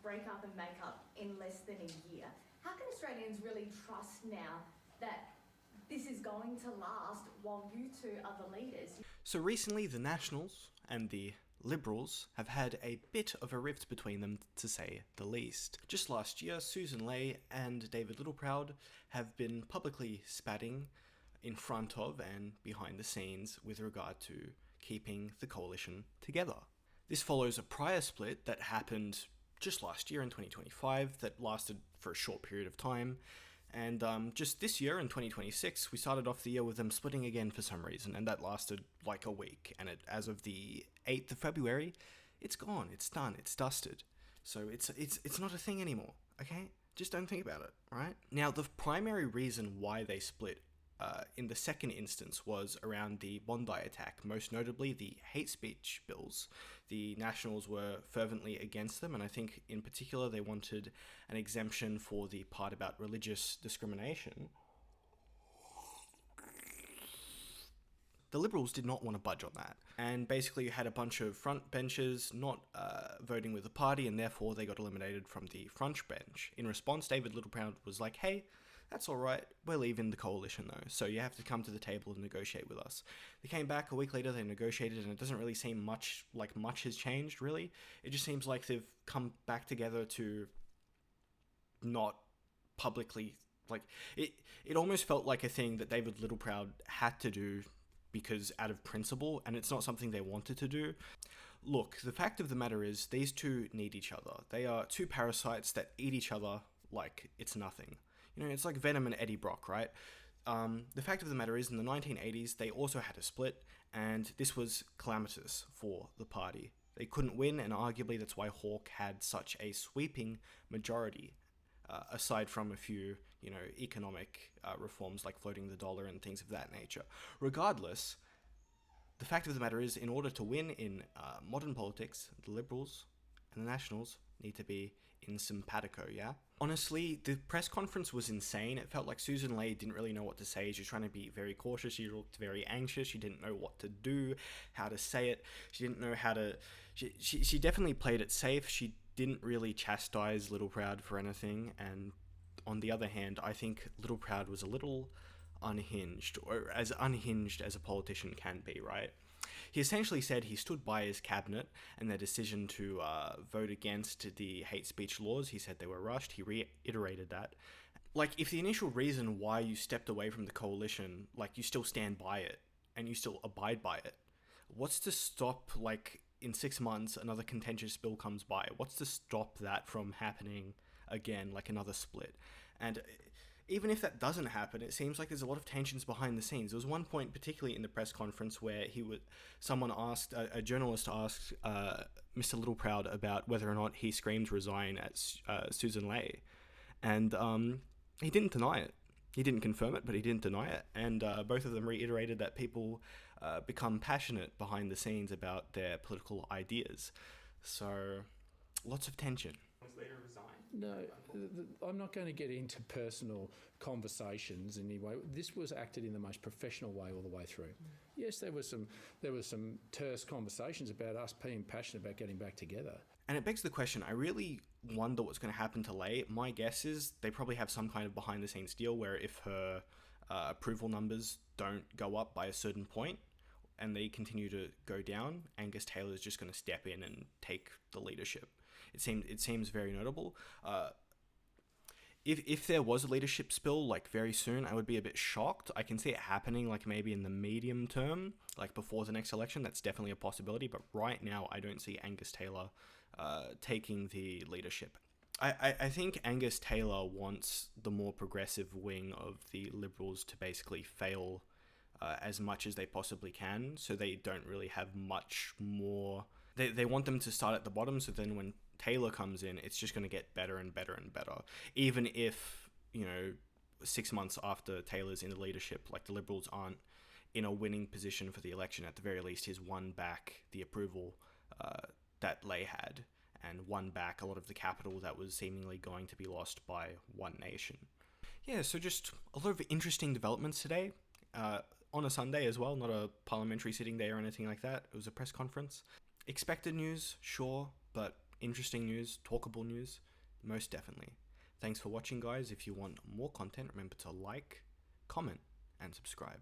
break up and make up in less than a year. How can Australians really trust now that this is going to last while you two are the leaders? So recently, the Nationals and the Liberals have had a bit of a rift between them, to say the least. Just last year, Susan Ley and David Littleproud have been publicly spatting in front of and behind the scenes with regard to keeping the coalition together. This follows a prior split that happened just last year in 2025 that lasted for a short period of time. And just this year in 2026, we started off the year with them splitting again for some reason, and that lasted like a week. And as of the 8th of February, it's gone, it's done, it's dusted. So it's not a thing anymore, okay? Just don't think about it, right? Now, the primary reason why they split in the second instance was around the Bondi attack, most notably the hate speech bills. The Nationals were fervently against them, and I think in particular they wanted an exemption for the part about religious discrimination. The Liberals did not want to budge on that, and basically you had a bunch of front benchers not voting with the party, and therefore they got eliminated from the front bench. In response, David Littleproud was like, hey, that's all right, we're leaving the coalition though, so you have to come to the table and negotiate with us. They came back a week later, they negotiated, and it doesn't really seem much has changed, really. It just seems like they've come back together to not publicly, it almost felt like a thing that David Littleproud had to do because out of principle, and it's not something they wanted to do. Look, the fact of the matter is these two need each other. They are two parasites that eat each other like it's nothing. You know, it's like Venom and Eddie Brock, right? The fact of the matter is, in the 1980s, they also had a split, and this was calamitous for the party. They couldn't win, and arguably that's why Hawke had such a sweeping majority, aside from a few, economic reforms like floating the dollar and things of that nature. Regardless, the fact of the matter is, in order to win in modern politics, the Liberals and the Nationals need to be in simpatico, yeah? Honestly, the press conference was insane. It felt like Susan Ley didn't really know what to say. She was trying to be very cautious. She looked very anxious. She didn't know what to do, how to say it. She didn't know how to... She definitely played it safe. She didn't really chastise Littleproud for anything. And on the other hand, I think Littleproud was a little unhinged, or as unhinged as a politician can be, right? He essentially said he stood by his cabinet and their decision to vote against the hate speech laws. He said they were rushed. He reiterated that. If the initial reason why you stepped away from the coalition, you still stand by it and you still abide by it, what's to stop, in 6 months, another contentious bill comes by? What's to stop that from happening again, another split? And even if that doesn't happen, it seems like there's a lot of tensions behind the scenes. There was one point, particularly in the press conference, where a journalist asked Mr. Littleproud about whether or not he screamed resign at Susan Ley. And he didn't deny it. He didn't confirm it, but he didn't deny it. And both of them reiterated that people become passionate behind the scenes about their political ideas. So, lots of tension. Later resigned. No, I'm not going to get into personal conversations anyway. This was acted in the most professional way all the way through. Yes, there was some terse conversations about us being passionate about getting back together. And it begs the question, I really wonder what's going to happen to Ley. My guess is they probably have some kind of behind-the-scenes deal where if her approval numbers don't go up by a certain point and they continue to go down, Angus Taylor is just going to step in and take the leadership. It seems very notable. If there was a leadership spill very soon, I would be a bit shocked. I can see it happening maybe in the medium term, before the next election. That's definitely a possibility. But right now, I don't see Angus Taylor taking the leadership. I think Angus Taylor wants the more progressive wing of the Liberals to basically fail as much as they possibly can, so they don't really have much more. They want them to start at the bottom, so then when Taylor comes in, it's just going to get better and better and better. Even if, 6 months after Taylor's in the leadership, the Liberals aren't in a winning position for the election, at the very least he's won back the approval that Ley had, and won back a lot of the capital that was seemingly going to be lost by One Nation. Yeah, so just a lot of interesting developments today. On a Sunday as well, not a parliamentary sitting day or anything like that. It was a press conference. Expected news, sure, but interesting news, talkable news, most definitely. Thanks for watching, guys. If you want more content, remember to like, comment, and subscribe.